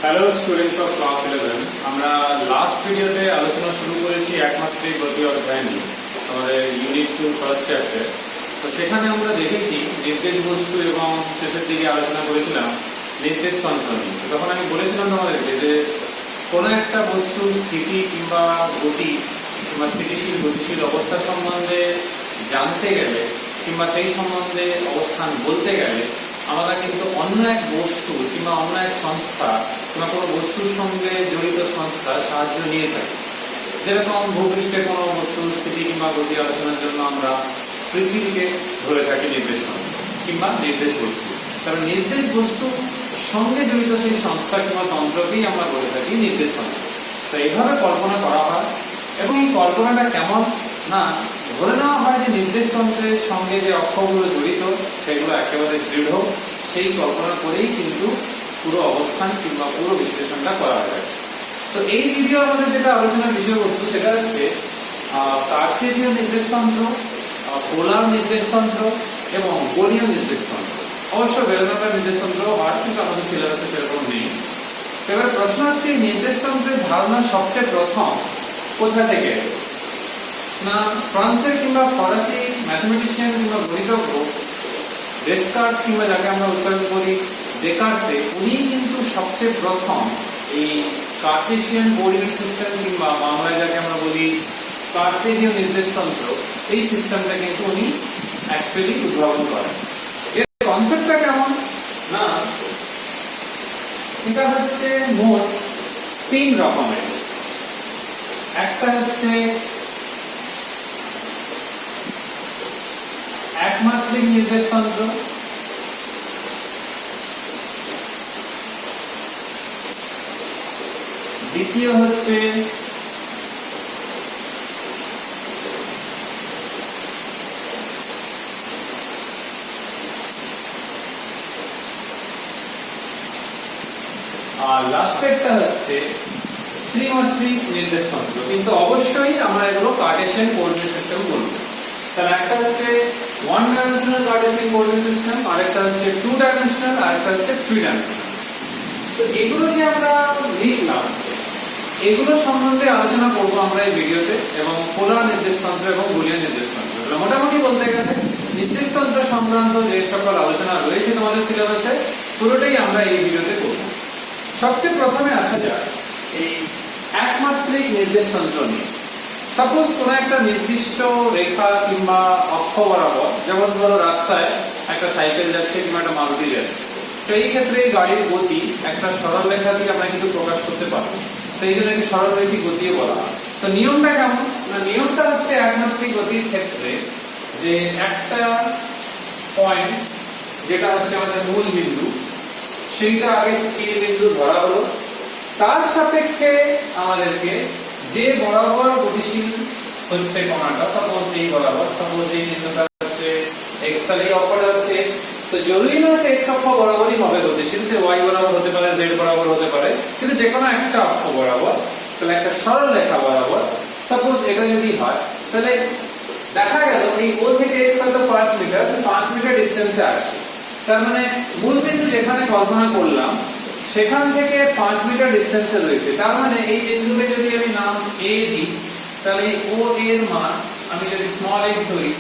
Hello students of class 11। আমরা last ভিডিওতে আলোচনা শুরু করেছি একমাত্রিক গতি অধ্যায় নিয়ে, আমাদের ইউনিট 2 ফার্স্ট চ্যাপ্টার। তো সেখানে আমরা দেখেছি নির্দেশ বস্তু এবং শেষের দিকে আলোচনা করেছিলাম নির্দেশ তন্ত্র নিয়ে। তখন আমি বলেছিলাম তোমাদেরকে যে কোনো একটা বস্তুর স্থিতি কিংবা গতি কিংবা স্থিতিশীল গতিশীল অবস্থা সম্বন্ধে জানতে গেলে কিংবা সেই সম্বন্ধে অবস্থান বলতে গেলে আমরা কিন্তু অন্য এক বস্তু কিংবা অন্য এক সংস্থা কিংবা কোনো বস্তুর সঙ্গে জড়িত সংস্থার সাহায্য নিয়ে থাকি। যেরকম ভূপৃষ্ঠে কোনো বস্তুর স্থিতি কিংবা গতি আলোচনার জন্য আমরা পৃথিবীকে ধরে থাকি নির্দেশ তন্ত্র কিংবা নির্দেশ বস্তু, কারণ নির্দেশ বস্তু সঙ্গে জড়িত সেই সংস্থা কিংবা তন্ত্রকেই আমরা বলে থাকি নির্দেশ তন্ত্র। তো এইভাবে কল্পনা করা হয় এবং এই কল্পনাটা কেমন না, ধরে নেওয়া হয় যে নির্দেশ তন্ত্রের সঙ্গে যে অক্ষরগুলো জড়িত সেগুলো একেবারে দৃঢ়, সেই কল্পনা করেই কিন্তু পুরো অবস্থান কিংবা পুরো বিশ্লেষণটা করা যায়। তো এই ভিডিও আমাদের যেটা আলোচনার বিষয়বস্তু সেটা হচ্ছে কার্টেসীয় নির্দেশতন্ত্র, পোলার নির্দেশতন্ত্র এবং গোলীয় নির্দেশতন্ত্র। অবশ্য বেলনাকার নির্দেশতন্ত্র হয়, কিন্তু আমাদের সিলেবাসে সেরকম নেই। এবার প্রশ্ন হচ্ছে নির্দেশতন্ত্রের ধারণা সবচেয়ে প্রথম কোথা থেকে? না, ফ্রান্সের কিংবা ফরাসি ম্যাথমেটিশিয়ান কিংবা গণিতজ্ঞ ডেসকার্ট কিংবা যাকে আমরা উচ্চারণ করি ডেকার্তে, উনি কিন্তু সবচেয়ে প্রথম এই কার্টেসিয়ান কোঅর্ডিনেট সিস্টেম কিংবা বাংলায় যাকে আমরা বলি কার্টেসীয় নির্দেশতন্ত্র, এই সিস্টেমটা কিন্তু উনি অ্যাকচুয়ালি উদ্ভাবন করেন। এর কনসেপ্টটা কেমন না, এটা হচ্ছে মোট 3 রকমের। একটা হচ্ছে একমাত্রিক নির্দেশতন্ত্র, দ্বিতীয় হচ্ছে আর লাস্টেরটা হচ্ছে ত্রিমাত্রিক নির্দেশতন্ত্র। কিন্তু অবশ্যই আমরা এগুলো কার্টেসিয়ান কোঅর্ডিনেট সিস্টেম বলবো। তাহলে একটা হচ্ছে 1 ডাইমেনশনাল কার্টেসিয়ান কোঅর্ডিনেট সিস্টেম, আরেকটা হচ্ছে 2 ডাইমেনশনাল, আরেকটা হচ্ছে 3 ডাইমেনশনাল। তো এগুলো যে আমরা লিখলাম এগুলো সম্বন্ধে আলোচনা করবো আমরা এই ভিডিওতে, এবং পোলার নির্দেশতন্ত্র এবং গোলীয় নির্দেশতন্ত্র। মোটামুটি বলতে গেলে নির্দেশতন্ত্র সংক্রান্ত যে সকল আলোচনা রয়েছে তোমাদের সিলেবাসে পুরোটাই আমরা এই ভিডিওতে করব। সবচেয়ে প্রথমে আসা যাক এই একমাত্রিক নির্দেশতন্ত্র নিয়ে। সাপোজ কোনো একটা নির্দিষ্ট রেখা কিংবা অক্ষ বরাবর, যেমন ধরো রাস্তায় একটা সাইকেল যাচ্ছে কিংবা একটা মারুতি যাচ্ছে, তো এই ক্ষেত্রে গাড়ির গতি একটা সরল রেখা দিয়ে আমরা কিন্তু প্রকাশ করতে পারবো, সেই জন্য একটি সরলরৈখিক গতিও বলা হয়। তো নিয়মটা কেমন না, নিয়মটা হচ্ছে একমাত্রিক গতির ক্ষেত্রে যে একটা পয়েন্ট যেটা হচ্ছে আমাদের মূল বিন্দু, সেইটা আগে স্থির বিন্দু ধরা হলো, তার সাপেক্ষে আমাদেরকে যে বরাবর গতিশীল হচ্ছে কণাটা, সাপোজ এই বরাবর, সাপোজ এই বিন্দুটা হচ্ছে x, তাহলে এই অক্ষটা হচ্ছে x, তো জরুরি নয় যে x অক্ষ বরাবরই হবে গতিশীল, যে y বরাবর হতে পারে, z বরাবর হতে পারে, কিন্তু যে কোনো একটা অক্ষ বরাবর, তাহলে একটা সরল রেখা বরাবর সাপোজ এটা যদি হয়, তাহলে দেখা গেল এই O থেকে x হয়তো 5 মিটার, 5 মিটার ডিসটেন্সে আছে। তার মানে মূল বিন্দু যেখানে কল্পনা করলাম সেখান থেকে 5 মিটার ডিসটেন্সে রয়েছে। তার মানে এই বিন্দুকে যদি আমি নাম A দিই, তাহলে O এর মান আমি যদি স্মল x ধরি,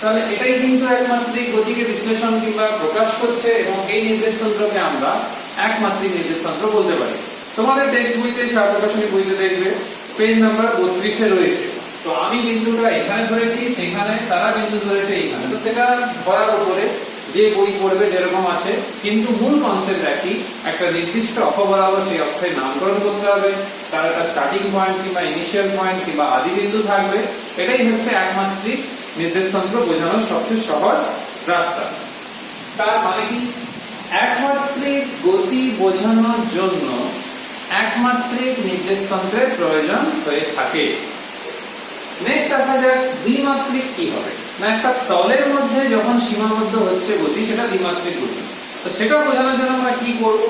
তাহলে এটাই কিন্তু একমাত্রিক গতিকে বিশ্লেষণ কিংবা প্রকাশ করছে, এবং এই নির্দেশতন্ত্রকে আমরা একমাত্রিক নির্দেশতন্ত্র বলতে পারি। তোমাদের টেক্সট বইতে, প্রকাশনী বইতে দেখবে পেজ নাম্বার 32 এ রয়েছে। তো আমি বিন্দুটা এখানে ধরেছি, সেখানে তারা বিন্দু ধরেছে এইখানে, তো সেটা ধরার উপরে যে বই পড়বে যেরকম আছে, কিন্তু মূল কনসেপ্ট একই। একটা নির্দিষ্ট অক্ষ বরাবর সেই অক্ষের নামকরণ করতে হবে, তার একটা স্টার্টিং পয়েন্ট কিংবা ইনিশিয়াল পয়েন্ট কিংবা আদি বিন্দু থাকবে। এটাই হচ্ছে একমাত্রিক নির্দেশতন্ত্র বোঝানোর সবচেয়ে সহজ রাস্তা। তার মানে কি, একমাত্রিক গতি বোঝানোর জন্য একমাত্রিক নির্দেশতন্ত্রের প্রয়োজন হয়ে থাকে। নেক্সট আসা যাক দ্বিমাত্রিক কি হবে না, একটা তলের মধ্যে যখন সীমাবদ্ধ হচ্ছে গতি, সেটা দ্বিমাত্রিক গতি। তো সেটা বোঝানোর জন্য আমরা কি করব,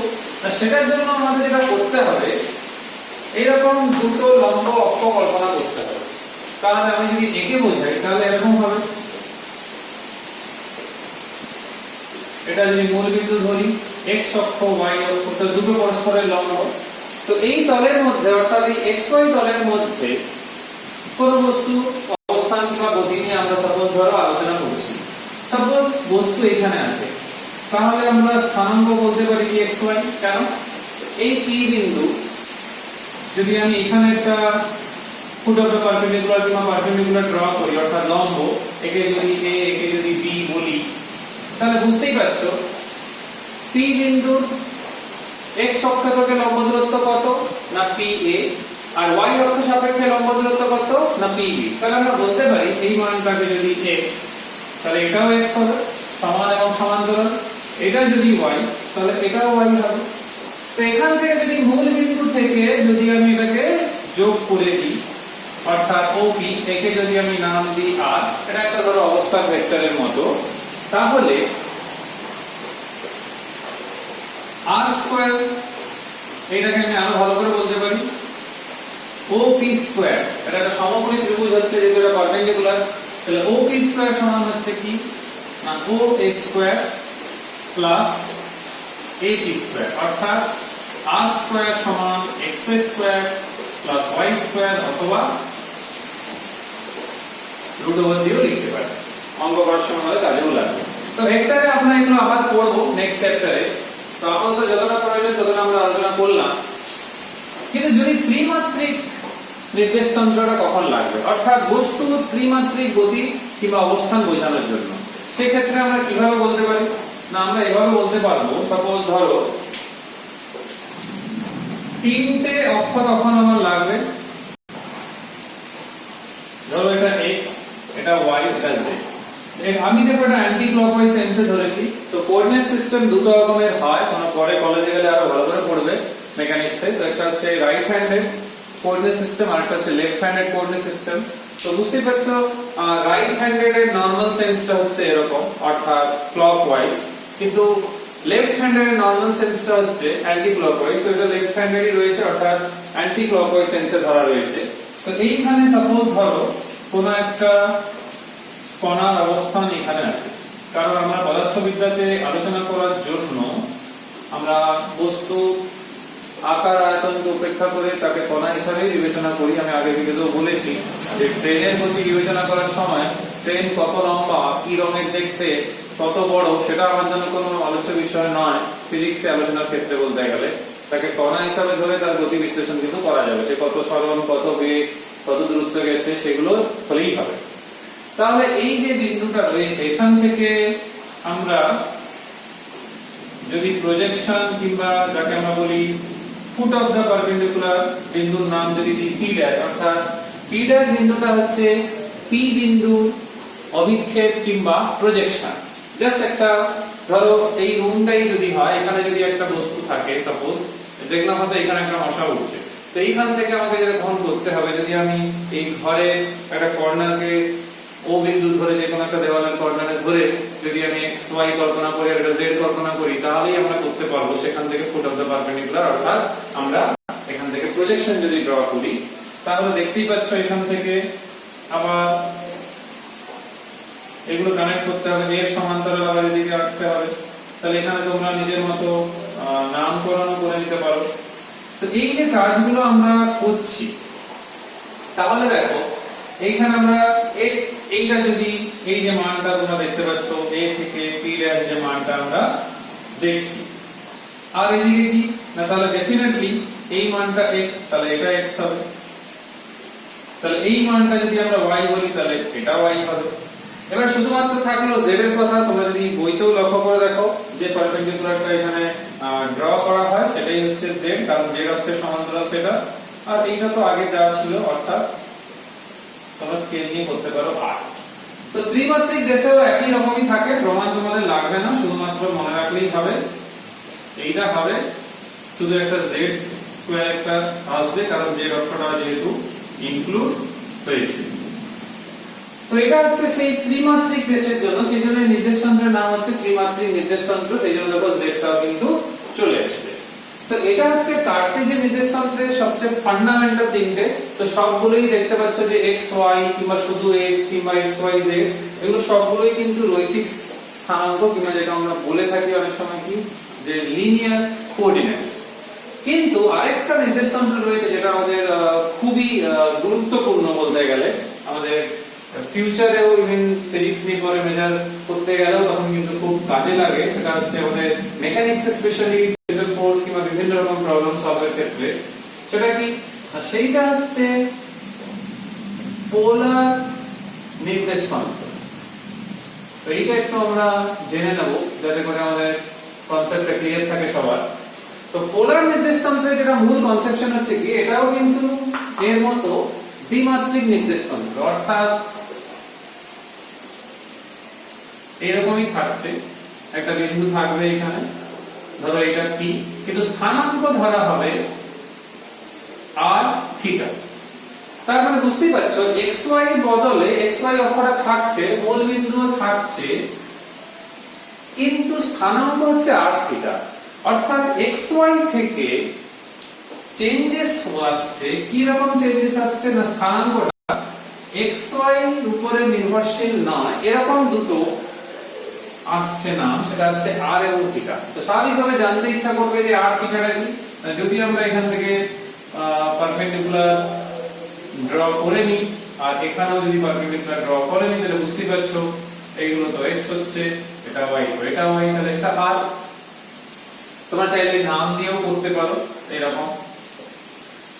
সেটার জন্য আমাদের যেটা করতে হবে, এইরকম দুটো লম্ব অক্ষ কল্পনা করতে হবে। কারণ আমি যদি একে বোঝাই তাহলে এরকম হবে, এটা যদি মূল বিন্দু ধরি x অক্ষ y অক্ষ, তো দুটো পরস্পরের লম্ব। তো এই তলের মধ্যে অর্থাৎ এই xy তলের মধ্যে কোন বস্তু অবস্থান বা গতি নিয়ে আমরা সাপোজ ধরো আলোচনা করছি। সাপোজ বস্তু এখানে আছে, তাহলে আমরা স্থানাঙ্ক বলতে পারি কি xy। কেন? এই P বিন্দু যদি আমি এখানে একটা ফুট অফ দ্য পারপেন্ডিকুলার কিংবা পারপেন্ডিকুলার ড্র করি অর্থাৎ লম্ব, একে যদি a একে যদি b বলি, তাহলে বুঝতেই পারছো P বিন্দুর x অক্ষ থেকে লম্ব দূরত্ব কত না PA, আর y অক্ষ সাপেক্ষে লম্ব দূরত্ব কত না PB। তাহলে আমরা বলতে পারি এই মানটাকে যদি x, তাহলে এটাও x হবে সমান এবং সমান্তরাল, এটা যদি y তাহলে এটাও y হবে। তো এখান থেকে যদি মূল বিন্দু থেকে যদি আমি এটাকে যোগ করে দিই অর্থাৎ OP, একে যদি আমি নাম দিই r, এটা একটা ধরো অবস্থান ভেক্টরের মতো, তাহলে r স্কয়ার, এটাকে আমি আরো ভালো করে বলতে পারি OP স্কয়ার। এটা একটা সমকোণী ত্রিভুজ হচ্ছে যেটা এটা পারপেন্ডিকুলার, তাহলে OP স্কয়ার সমান হচ্ছে কি না OA square plus AP square, অর্থাৎ r স্কয়ার সমান x square plus y square, অথবা রুট ওভার দিয়েও লিখতে পারি, অঙ্ক করার সময় হলে কাজেও লাগবে। তো ভেক্টরে আমরা এগুলো আবার পড়ব নেক্সট চ্যাপ্টারে। তো আপাতত যতটা প্রয়োজন ততটা আমরা আলোচনা করলাম। কিন্তু যদি ত্রিমাত্রিক নির্দেশতন্ত্রটা কখন লাগবে, অর্থাৎ বস্তুর ত্রিমাত্রিক গতি কিংবা অবস্থান বোঝানোর জন্য, সেক্ষেত্রে আমরা কিভাবে বলতে পারি না আমরা এভাবে বলতে পারবো, সাপোজ ধরো তিনটে অক্ষ তখন আমার লাগবে, ধরো এটা x, এটা y, এটা z। আমি দেখো এটা অ্যান্টি ক্লকওয়াইজ সেন্সে ধরেছি। তো কোঅর্ডিনেট সিস্টেম দুটো রকমের হয়, তোমরা পরে কলেজে গেলে আরো ভালো করে পড়বে মেকানিক্সে। তো একটা হচ্ছে রাইট হ্যান্ডেড কোঅর্ডিনেট সিস্টেম আর একটা হচ্ছে লেফট হ্যান্ডেড কোঅর্ডিনেট সিস্টেম। তো বুঝতেই পারছো রাইট হ্যান্ডেড এর নরমাল সেন্সটা হচ্ছে এরকম অর্থাৎ ক্লকওয়াইজ, কিন্তু লেফট হ্যান্ডেড এর নরমাল সেন্সটা হচ্ছে অ্যান্টি ক্লকওয়াইজ। তো এটা লেফট হ্যান্ডেডই রয়েছে অর্থাৎ অ্যান্টি ক্লকওয়াইজ সেন্সে ধরা রয়েছে। তো এইখানে সাপোজ ধরো কোন একটা কণার অবস্থান এখানে আছে, কারণ আমরা পদার্থবিদ্যাতে আলোচনা করার জন্য আমরা বস্তু আকার আয়তনকে উপেক্ষা করে তাকে কণা হিসাবে বিবেচনা করি। আমি আগে ভিডিওতেও বলেছি যে ট্রেনের গতি বিবেচনা করার সময় ট্রেন কত লম্বা, কি রঙের দেখতে, কত বড়, সেটা আমার জন্য কোনো আলোচ্য বিষয় নয় ফিজিক্সে আলোচনার ক্ষেত্রে বলতে গেলে। তাকে কণা হিসাবে ধরে তার গতি বিশ্লেষণ কিন্তু করা যাবে, সে কত সরণ, কত বেগ, কত দূরত্ব গেছে, সেগুলো হলেই হবে। তাহলে এই যে বিন্দুটা রয়েছে এখান থেকে আমরা যদি প্রজেকশন কিংবা যাকে আমরা বলি ফুট অফ দ্য পারপেন্ডিকুলার বিন্দুর নাম যদি দিই P ড্যাশ, অর্থাৎ P ড্যাশ বিন্দুটা হচ্ছে P বিন্দুর অভিক্ষেপ কিংবা প্রজেকশন। জাস্ট একটা ধরো এই রুমটাই যদি হয়, এখানে যদি একটা বস্তু থাকে, সাপোজ দেখলাম হয়তো এখানে একটা মশা উঠছে, তো এইখান থেকে আমাকে যেটা গ্রহণ করতে হবে, যদি আমি এই ঘরে একটা কর্নারকে ও বিন্দু ধরে যে কোনো একটা দেওয়ালের কর্নারে ধরে যদি আমি এক্স ওয়াই কল্পনা করি আর এটা জেড কল্পনা করি, তাহলেই আমরা করতে পারবো সেখান থেকে ফুট অফ দ্য পারপেন্ডিকুলার, অর্থাৎ আমরা এখান থেকে প্রজেকশন যদি ড্র করি তাহলে দেখতেই পাচ্ছ এখান থেকে আবার এগুলো কানেক্ট করতে হবে, এর সমান্তরাল আবার এদিকে রাখতে হবে। তাহলে এখানে তোমরা নিজের মতো নামকরণ করে নিতে পারো। তো এই যে কাজগুলো আমরা করছি, তাহলে দেখো এইখানে আমরা এইটা যদি এই যে মানটা তোমরা দেখতে পাচ্ছ a থেকে p' যে মানটা আমরা দেখছি, আর এদিকে কি না, তাহলে ডেফিনেটলি এই মানটা x, তাহলে এটা x হবে। তাহলে এই মানটা যদি আমরা y বলি তাহলে এটা y হবে। এবার শুধুমাত্র থাকলো z এর কথা। তোমরা যদি বইতেও লক্ষ্য করে দেখো যে পারপেন্ডিকুলারটা এখানে ড্র করা হয় সেটাই হচ্ছে z, কারণ z অক্ষের সমান্তরাল সেটা। আর এইটা তো আগে দেওয়া ছিল, অর্থাৎ তোমরা স্কেল নিয়ে করতে পারো r। তো ত্রিমাত্রিক দেশেও একই রকমই থাকে, প্রমাণ তোমাদের লাগবে না, শুধুমাত্র মনে রাখলেই হবে। এইটা হবে শুধু একটা z স্কয়ার একটা আসবে, কারণ z অক্ষটা যেহেতু ইনক্লুড হয়েছে। তো এটা হচ্ছে সেই ত্রিমাত্রিক দেশের জন্য, সেই জন্য নির্দেশতন্ত্রের নাম হচ্ছে ত্রিমাত্রিক নির্দেশতন্ত্র। সেই জন্য দেখো z টাও কিন্তু চলে আসছে। তো এটা হচ্ছে কার্টেজীয় নির্দেশতন্ত্রের সবচেয়ে ফান্ডামেন্টাল তিনটে। তো সবগুলোই দেখতে পাচ্ছ যে x y কিংবা শুধু x কিংবা x y z, এগুলো সবগুলোই কিন্তু রৈখিক স্থানাঙ্ক কিংবা যেটা আমরা বলে থাকি অনেক সময় কি যে লিনিয়ার কোঅর্ডিনেটস। কিন্তু আরেকটা নির্দেশতন্ত্র রয়েছে যেটা আমাদের খুবই গুরুত্বপূর্ণ বলতে গেলে, আমাদের ফিউচারেও ইভেন ফিজিক্স নিয়ে পরে মেজার করতে গেলেও তখন কিন্তু খুব কাজে লাগে। সেটা হচ্ছে আমাদের মেকানিক্স, স্পেশালি সেন্ট্রাল ফোর্স কিংবা বিভিন্ন রকম প্রবলেম সলভের ক্ষেত্রে। সেটা কি? সেইটা হচ্ছে পোলার নির্দেশতন্ত্র। তো এইটা একটু আমরা জেনে নেব যাতে করে আমাদের কনসেপ্টটা ক্লিয়ার থাকে সবার। তো পোলার নির্দেশতন্ত্রের যেটা মূল কনসেপশন হচ্ছে কি, এটাও কিন্তু এর মতো দ্বিমাত্রিক নির্দেশতন্ত্র, অর্থাৎ এরকমই থাকছে। একটা বিন্দু থাকবে এখানে, ধরো এটা p, কিন্তু স্থানাঙ্ক ধরা হবে r থিটা। তার মানে বুঝতেই পারছো xy বদলে xy অক্ষটা থাকছে, মূল বিন্দুও থাকছে, কিন্তু স্থানাঙ্ক হচ্ছে r থিটা। অর্থাৎ xy থেকে চেঞ্জেস আসছে। কি রকম চেঞ্জেস আসছে না, স্থানাঙ্কটা xy এর উপরে নির্ভরশীল নয়, এরকম দুটো আসছে না, সেটা আসছে r এবং থিটা। তো স্বাভাবিকভাবে জানতে ইচ্ছা করবে যে r থিটাটা কি। যদি আমরা এখান থেকে পারপেন্ডিকুলার ড্র করে নিই, আর এখানেও যদি পারপেন্ডিকুলার ড্র করে নিই, তাহলে বুঝতেই পারছো এইগুলো তো x হচ্ছে, এটা y, এটা y, তাহলে এটা r। তোমরা চাইলে নাম দিয়েও করতে পারো এরকম।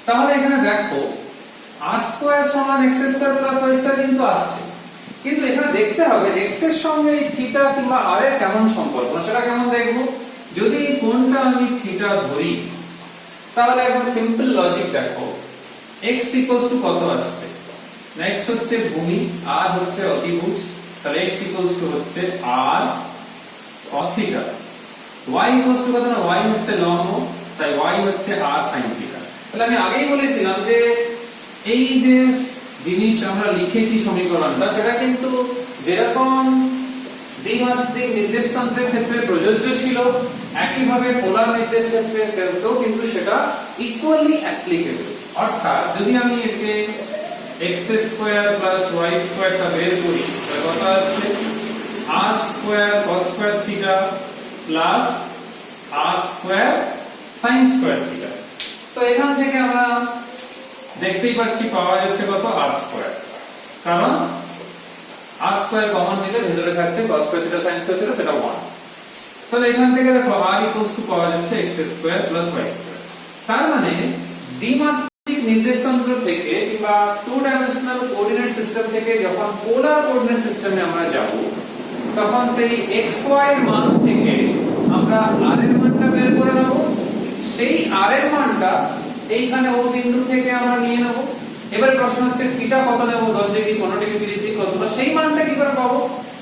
তাহলে এখানে দেখো r স্কয়ার সমান x square plus y square কিন্তু আসছে, কিন্তু এখানে দেখতে হবে x এর সঙ্গে এই থিটা কিংবা r এর কেমন সম্পর্ক। সেটা কেমন দেখব? যদি এই কোণটা আমি থিটা ধরি, তাহলে একদম সিম্পল লজিক দেখো, x ইকুয়ালস টু কত আসছে, x হচ্ছে ভূমি, r হচ্ছে অতিভুজ, তাহলে x ইকুয়ালস টু হচ্ছে r cos theta. y equals to কত না, y হচ্ছে লম্ব, তাই y হচ্ছে r sin থিটা। তাহলে আমি আগেই বলেছিলাম যে এই যে জিনিস আমরা লিখেছি সমীকরণটা, সেটা কিন্তু যেরকম দ্বিমাত্রিক নির্দেশতন্ত্রের ক্ষেত্রে প্রযোজ্য ছিল, একইভাবে পোলার নির্দেশতন্ত্রের ক্ষেত্রেও কিন্তু সেটা ইকুয়ালি অ্যাপ্লিকেবল। অর্থাৎ যদি আমি একে x স্কয়ার প্লাস y স্কয়ারটা বের করি, তাহলে কত আসছে r square cos square theta plus r square sin square theta. তো এখান থেকে আমরা দেখতেই পাচ্ছি পাওয়া যাচ্ছে কত, r স্কয়ার, কারণ r স্কয়ার কমন নিলে ভেতরে থাকছে cos square theta sin square theta, সেটা 1। তাহলে এখান থেকে দেখো r ইকুয়ালস টু পাওয়া যাচ্ছে x square plus y square. তার মানে দ্বিমাত্রিক নির্দেশতন্ত্র থেকে কিংবা টু ডাইমেনশনাল কোঅর্ডিনেট সিস্টেম থেকে যখন পোলার কোঅর্ডিনেট সিস্টেমে আমরা যাব, তখন সেই xy এর মান থেকে আমরা r এর মানটা বের করে নেব। সেই r এর মানটা এইখানে ও বিন্দু থেকে আমরা নিয়ে নেব। এবার প্রশ্ন হচ্ছে থিটা কত নেব, 10 ডিগ্রি, 15 ডিগ্রি, 30 ডিগ্রি কত, সেই মানটা কি করে পাবো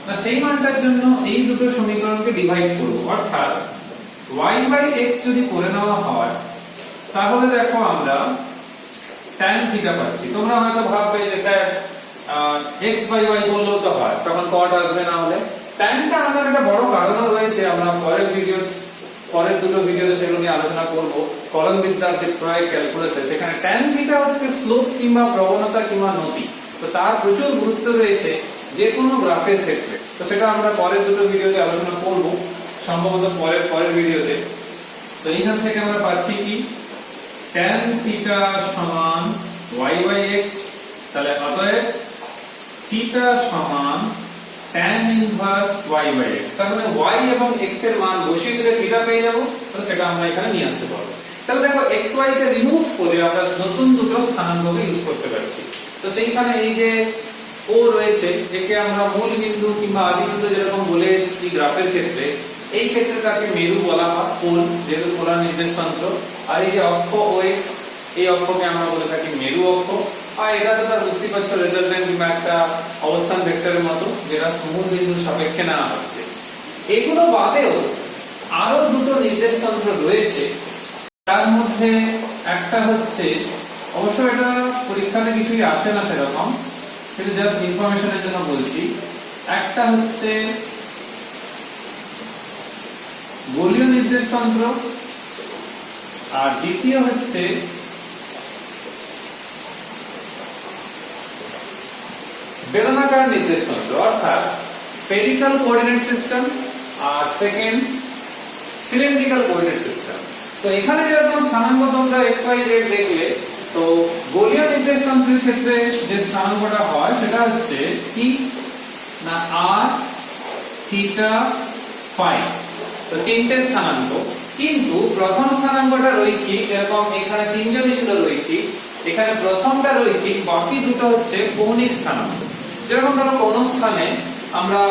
না, সেই মানটার জন্য এই দুটো সমীকরণকে ডিভাইড করব। অর্থাৎ y বাই x যদি করে নেওয়া হয়, তাহলে দেখো আমরা tan থিটা পাচ্ছি। তোমরা হয়তো ভাববে যে স্যার x বাই y বললেও তো হয়, তখন cot আসবে না। হলে tanটা আমাদের একটা বড় কারণ রয়েছে, আমরা পরের দুটো ভিডিওতে সেগুলো নিয়ে আলোচনা করব। কলনবিদ্যার যে প্রয়োগ ক্যালকুলাসে, সেখানে tan থিটা হচ্ছে স্লোপ কিংবা প্রবণতা কিংবা নতি। তো তার প্রচুর গুরুত্ব রয়েছে যে কোনো গ্রাফের ক্ষেত্রে। তো সেটা আমরা পরের দুটো ভিডিওতে আলোচনা করব, সম্ভবত পরের ভিডিওতে। তো এইখান থেকে আমরা পাচ্ছি কি, tan থিটা সমান y বাই x। তাহলে অতএব থিটা সমান tan inverse y by x। তার মানে y এবং x এর মান বসিয়ে দিলে থিটা পেয়ে যাব। তো সেটা আমরা এখানে নিয়ে আসতে পারবো। তাহলে দেখো xy কে রিমুভ করে আমরা নতুন দুটো স্থানাঙ্ককে ইউজ করতে পারছি। তো সেইখানে এই যে ও রয়েছে, একে আমরা মূল বিন্দু কিংবা আদি বিন্দু যেরকম বলে এসেছি গ্রাফের ক্ষেত্রে, এই ক্ষেত্রে তাকে মেরু বলা হয়, কোণ, যেহেতু পোলার নির্দেশতন্ত্র। আর এই যে অক্ষ OX, এই অক্ষকে আমরা বলে থাকি মেরু অক্ষ। আর এটা তো তার বুঝতেই পারছো রেজাল্টেন্ট কিংবা একটা অবস্থান ভেক্টরের মতো, যেটা মূল বিন্দুর সাপেক্ষে নেওয়া হচ্ছে। এগুলো বাদেও আরো দুটো নির্দেশতন্ত্র রয়েছে। তার মধ্যে একটা হচ্ছে, অবশ্য এটা পরীক্ষাতে কিছুই আসে না সেরকম, কিন্তু জাস্ট ইনফরমেশনের জন্য বলছি, একটা হচ্ছে গোলীয় নির্দেশতন্ত্র, আর দ্বিতীয় হচ্ছে বেলনাকার নির্দেশতন্ত্র, অর্থাৎ স্ফেরিক্যাল কোঅর্ডিনেট সিস্টেম। আর সেকেন্ড সিলিন্ড্রিক্যাল কোঅর্ডিনেট সিস্টেম। তো এখানে যেরকম স্থানাঙ্ক তোমরা x y z দেখলে, তো গোলীয় নির্দেশতন্ত্রের ক্ষেত্রে যে স্থানাঙ্কটা হয় সেটা হচ্ছে কি না r থিটা ফাই। তো তিনটে স্থানাঙ্ক, কিন্তু প্রথম স্থানাঙ্কটা রৈখিক, এরকম এখানে তিনজনই ছিল রৈখিক, এখানে প্রথমটা রৈখিক, বাকি দুটো হচ্ছে কৌণিক স্থানাঙ্ক। যেরকম ধরো কোন স্থানে আমরা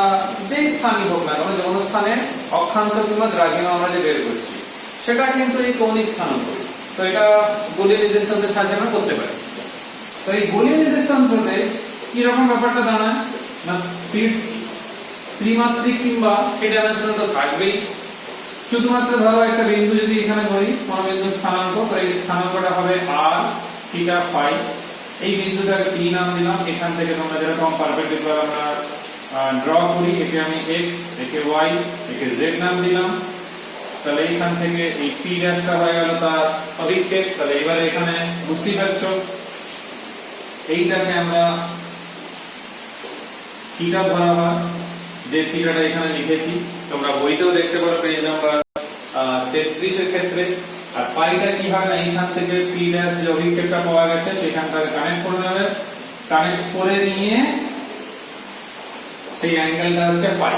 যেই স্থানই হোক না কেন, কোন স্থানে অক্ষাংশ কিংবা দ্রাঘিমা আমরা যে বের করছি সেটা কিন্তু এই কৌণিক স্থানাঙ্ক। তো এটা গোলীয় নির্দেশতন্ত্রের সাহায্যে আমরা করতে পারি। তো এই গোলীয় নির্দেশতন্ত্রতে কি রকম ব্যাপারটা দাঁড়ায় না, ত্রিমাত্রিক কিংবা থ্রি ডাইমেনশনাল তো থাকবেই। শুধুমাত্র ধরো একটা বিন্দু যদি এখানে ধরি, কোন বিন্দুর স্থানাঙ্ক, তো এই স্থানাঙ্কটা হবে r থিটা ফাই। এই বিন্দুটাকে p নাম দিলাম। এখান থেকে তোমরা যেরকম পারপেন্ডিকুলার আমরা ড্র করি, একে আমি x, একে y, একে z নাম দিলাম। তাহলে এখান থেকে এই p ড্যাশটা হয়ে গেল তার অভিক্ষেপ। তাহলে এবারে এখানে বুঝতেই পারছো এইটাকে আমরা থিটা ধরা হয়, যে থিটাটা এখানে লিখেছি তোমরা বইতেও দেখতে পারো পেজ নাম্বার 33 এর ক্ষেত্রে। আর পাইটা কি হয় না, এইখান থেকে p ড্যাশ যে অভিক্ষেপটা পাওয়া গেছে সেখানটাকে কানেক্ট করে নেবে, কানেক্ট করে নিয়ে সেই অ্যাঙ্গেলটা হচ্ছে পাই।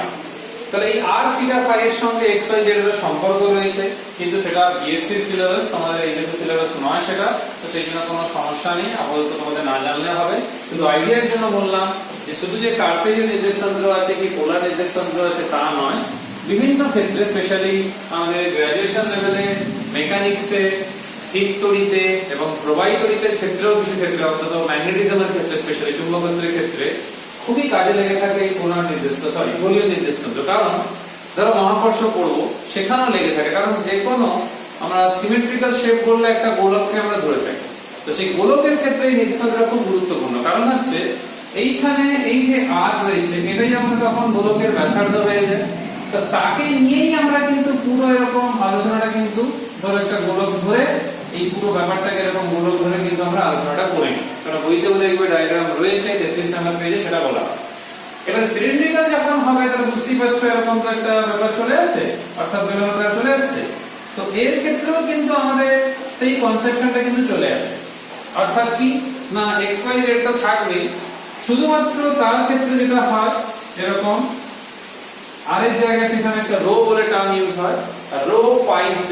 তাহলে এই r থিটা ফাই এর সঙ্গে x y z এর সম্পর্ক রয়েছে, কিন্তু সেটা বিএসসি সিলেবাস, তোমাদের এইচএসসি সিলেবাস নয় সেটা। তো সেই জন্য কোনো সমস্যা নেই, আপাতত তোমাদের না জানলে হবে। শুধু আইডিয়ার জন্য বললাম যে শুধু যে কার্টেজের নির্দেশতন্ত্র আছে কি পোলার নির্দেশতন্ত্র আছে তা নয়, বিভিন্ন ক্ষেত্রে স্পেশালি আমাদের গ্র্যাজুয়েশন লেভেলে মেকানিক্সে, স্থির তড়িতে এবং প্রবাহী তড়িতের ক্ষেত্রেও কিছু ক্ষেত্রে, অন্তত ম্যাগনেটিজমের ক্ষেত্রে, স্পেশালি চুম্বকত্বের ক্ষেত্রে খুবই কাজে লেগে থাকে এই পোলার নির্দেশতন্ত্র, সরি গোলীয় নির্দেশতন্ত্র। কারণ ধরো মহাকর্ষ পড়বো সেখানেও লেগে থাকে, কারণ যে কোনো আমরা সিমেট্রিক্যাল শেপ বললে একটা গোলককে আমরা ধরে থাকি। তো সেই গোলকের ক্ষেত্রে এই নির্দেশতন্ত্রটা খুব গুরুত্বপূর্ণ। কারণ হচ্ছে এইখানে এই যে r রয়েছে এটাই আমাদের তখন গোলকের ব্যাসার্ধ হয়ে যায়। তো তাকে নিয়েই আমরা কিন্তু পুরো এরকম আলোচনাটা কিন্তু ধরো একটা গোলক ধরে এই পুরো ব্যাপারটাকে এরকম গোলক ধরে কিন্তু আমরা আলোচনাটা করি। কারণ বইতেও দেখবে ডায়াগ্রাম রয়েছে 33 নম্বর পেজে, সেটা বলা হয়। এবার সিলিন্ড্রিক্যাল যখন হবে তাহলে বুঝতেই পারছো এরকম তো একটা ব্যাপার চলে আসে, অর্থাৎ বেলনাকার চলে আসছে। তো এর ক্ষেত্রেও কিন্তু আমাদের সেই কনসেপশনটা কিন্তু চলে আসে, অর্থাৎ কি না x y z টা থাকবে, শুধুমাত্র তার ক্ষেত্রে যেটা হয় এরকম r এর জায়গায় সেখানে একটা রো বলে টার্ম ইউজ হয়, আর রো ফাই z।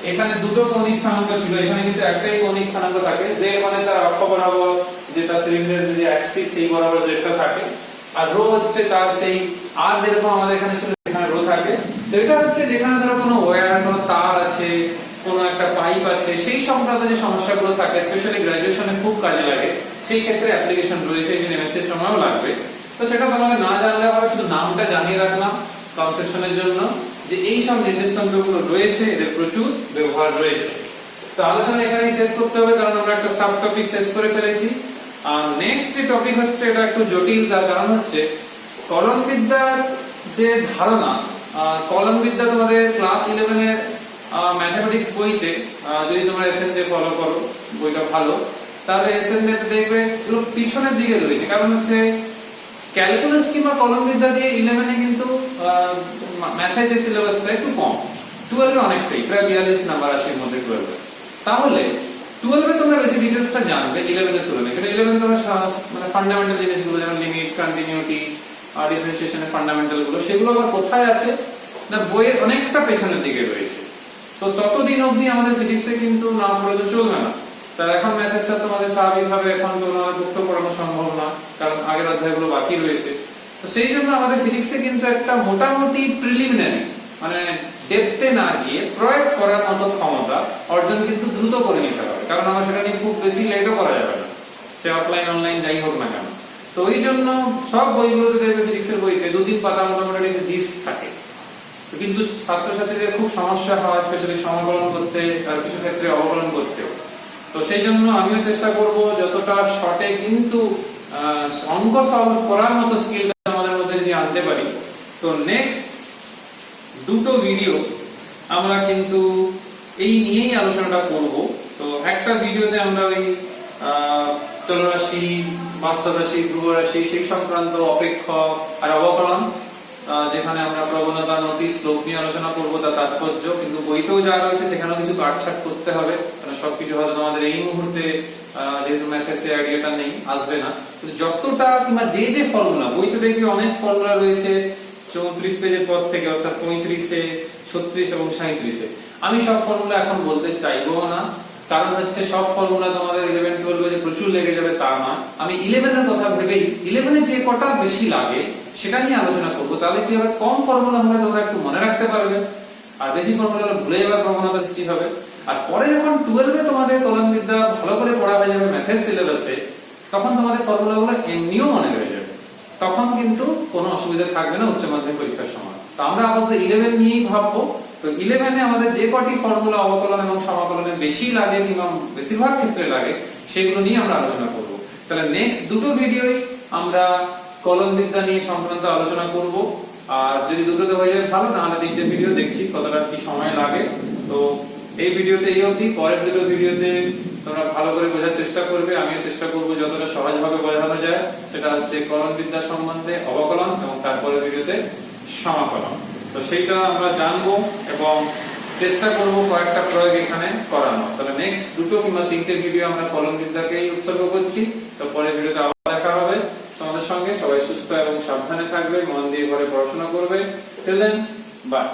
এখানে দুটো কৌণিক স্থানাঙ্ক ছিল, এখানে কিন্তু একটাই কৌণিক স্থানাঙ্ক থাকে, z মানে তার অক্ষ বরাবর যেটা সিলিন্ডারের যে অ্যাক্সিস সেই বরাবর যেটা থাকে, আর রো হচ্ছে তার সেই r যেরকম আমাদের এখানে ছিল সেখানে রো থাকে। তো এটা হচ্ছে যেখানে ধরো কোনো ওয়্যার, কোনো তার আছে, কোনো একটা পাইপ আছে, সেই সংক্রান্ত যে সমস্যাগুলো থাকে স্পেশালি গ্র্যাজুয়েশনে খুব কাজে লাগে, সেই ক্ষেত্রে অ্যাপ্লিকেশন রয়েছে, এই এমএসসি সময়ও লাগবে। তো সেটা তোমাকে না জানলে হবে, শুধু নামটা জানিয়ে রাখলাম কনসেপশনের জন্য যে এই সব নির্দেশতন্ত্রগুলো রয়েছে, এদের প্রচুর ব্যবহার রয়েছে। তো আলোচনা এখানেই শেষ করতে হবে, কারণ আমরা একটা সাব টপিক শেষ করে ফেলেছি। আর নেক্সট যে টপিক হচ্ছে এটা একটু জটিল, তার কারণ হচ্ছে কলনবিদ্যার যে ধারণা। কলনবিদ্যা তোমাদের ক্লাস 11 এর ম্যাথমেটিক্স বইতে যদি তোমরা এসএনজে ফলো করো, বইটা ভালো, তাহলে এসএনজে দেখবে এগুলো পিছনের দিকে রয়েছে। কারণ হচ্ছে ক্যালকুলাস কিংবা কলনবিদ্যা দিয়ে 11 এ কিন্তু ম্যাথের যে সিলেবাসটা একটু কম, 12 এ অনেকটাই, প্রায় 42 নাম্বার আসে এর মধ্যে 12 এ। তাহলে 12 এ তোমরা বেশি ডিটেইলসটা জানবে 11 এর তুলনায়। কারণ 11 এ তোমরা মানে ফান্ডামেন্টাল জিনিসগুলো যেমন লিমিট, কন্টিনিউটি আর ডিফারেন্সিয়েশনের ফান্ডামেন্টাল গুলো, সেগুলো আবার কোথায় আছে না বইয়ের অনেকটা পেছনের দিকে রয়েছে। তো ততদিন অবধি আমাদের ফিজিক্সে কিন্তু না পড়লে চলবে না। তার এখন ম্যাথের সাথে তোমাদের স্বাভাবিকভাবে এখন তোমাদের যুক্ত করানো সম্ভব না, কারণ আগের অধ্যায়গুলো বাকি রয়েছে। তো সেই জন্য আমাদের ফিজিক্সে কিন্তু একটা মোটামুটি প্রিলিমিনারি, মানে ডেপথে না গিয়ে প্রয়োগ করার মতো ক্ষমতা অর্জন কিন্তু দ্রুত করে নিতে হবে, কারণ আমরা সেটা নিয়ে খুব বেশি লেটও করা যাবে না, সে অফলাইন অনলাইন যাই হোক না কেন। তো ওই জন্য সব বইগুলোতে দেখবে ফিজিক্সের বইতে 2-3 পাতা মোটামুটি জিস থাকে, কিন্তু ছাত্রছাত্রীদের খুব সমস্যা হয় স্পেশালি সমাকলন করতে আর কিছু ক্ষেত্রে অবকলন করতেও। তো সেই জন্য আমিও চেষ্টা করব যতটা শর্টে কিন্তু অঙ্ক সলভ করার মতো স্কিলটা আমাদের মধ্যে যদি আনতে পারি। তো নেক্সট দুটো ভিডিও আমরা কিন্তু এই নিয়েই আলোচনাটা করব। তো একটা ভিডিওতে আমরা ওই চলরাশি, বাস্তব রাশি, ধ্রুব রাশি সেই সংক্রান্ত অপেক্ষক আর অবকলন যেখানে আমরা প্রবণতা, নতি, শ্লোক নিয়ে আলোচনা করব, তার তাৎপর্য। কিন্তু বইতেও যা রয়েছে সেখানেও কিছু কাটছাট করতে হবে, কারণ সবকিছু হয়তো তোমাদের এই মুহূর্তে যেহেতু ম্যাথের সেই আইডিয়াটা নেই, আসবে না। কিন্তু যতটা কিংবা যে ফর্মুলা বইতে দেখবি অনেক ফর্মুলা রয়েছে 34 পেজের পর থেকে, অর্থাৎ 35-এ, 36 এবং 37-এ। আমি সব ফর্মুলা এখন বলতে চাইবো না, কারণ হচ্ছে সব ফর্মুলা তোমাদের 11-12 যে প্রচুর লেগে যাবে তা না। আমি 11 এর কথা ভেবেই 11-এ যে কটা বেশি লাগে সেটা নিয়ে আলোচনা করব। তাহলে কি হবে, কম ফর্মুলা হলে তোমরা একটু মনে রাখতে পারবে, আর বেশি ফর্মুলা হলে ভুলে যাওয়ার প্রবণতা সৃষ্টি হবে। আর পরে যখন 12-এ তোমাদের কলনবিদ্যা ভালো করে পড়া হয়ে যাবে ম্যাথের সিলেবাসে, তখন তোমাদের ফর্মুলাগুলো এমনিও মনে হয়ে যাবে, তখন কিন্তু কোনো অসুবিধা থাকবে না উচ্চ মাধ্যমিক পরীক্ষার সময়। তো আমরা আপাতত 11 নিয়েই ভাববো। তো 11-এ আমাদের যে কটি ফর্মুলা অবকলন এবং সমাকলনে বেশি লাগে কিংবা বেশিরভাগ ক্ষেত্রে লাগে, সেগুলো নিয়ে আমরা আলোচনা করব। তাহলে নেক্সট দুটো ভিডিওই আমরা কলনবিদ্যা নিয়ে সংক্রান্ত আলোচনা করব। আর যদি দুটোতে হয়ে যায় ভালো, নাহলে তিনটে ভিডিও দেখছি কতটা কি সময় লাগে। তো এই ভিডিওতে এই অবধি। পরের দুটো ভিডিওতে তোমরা ভালো করে বোঝার চেষ্টা করবে, আমিও চেষ্টা করব যতটা সহজভাবে বোঝানো যায়। সেটা হচ্ছে কলনবিদ্যা সম্বন্ধে অবকলন এবং তারপরের ভিডিওতে সমাকলন। তো সেইটা আমরা জানবো এবং চেষ্টা করব কয়েকটা প্রয়োগ এখানে করানো। তাহলে নেক্সট দুটো কিংবা তিনটে ভিডিও আমরা কলনবিদ্যাকেই উৎসর্গ করছি। তো পরের ভিডিওতে আবার দেখা হবে তোমাদের সঙ্গে। সবাই সুস্থ এবং সাবধানে থাকবে, মন দিয়ে ঘরে পড়াশোনা করবে। Till then, by.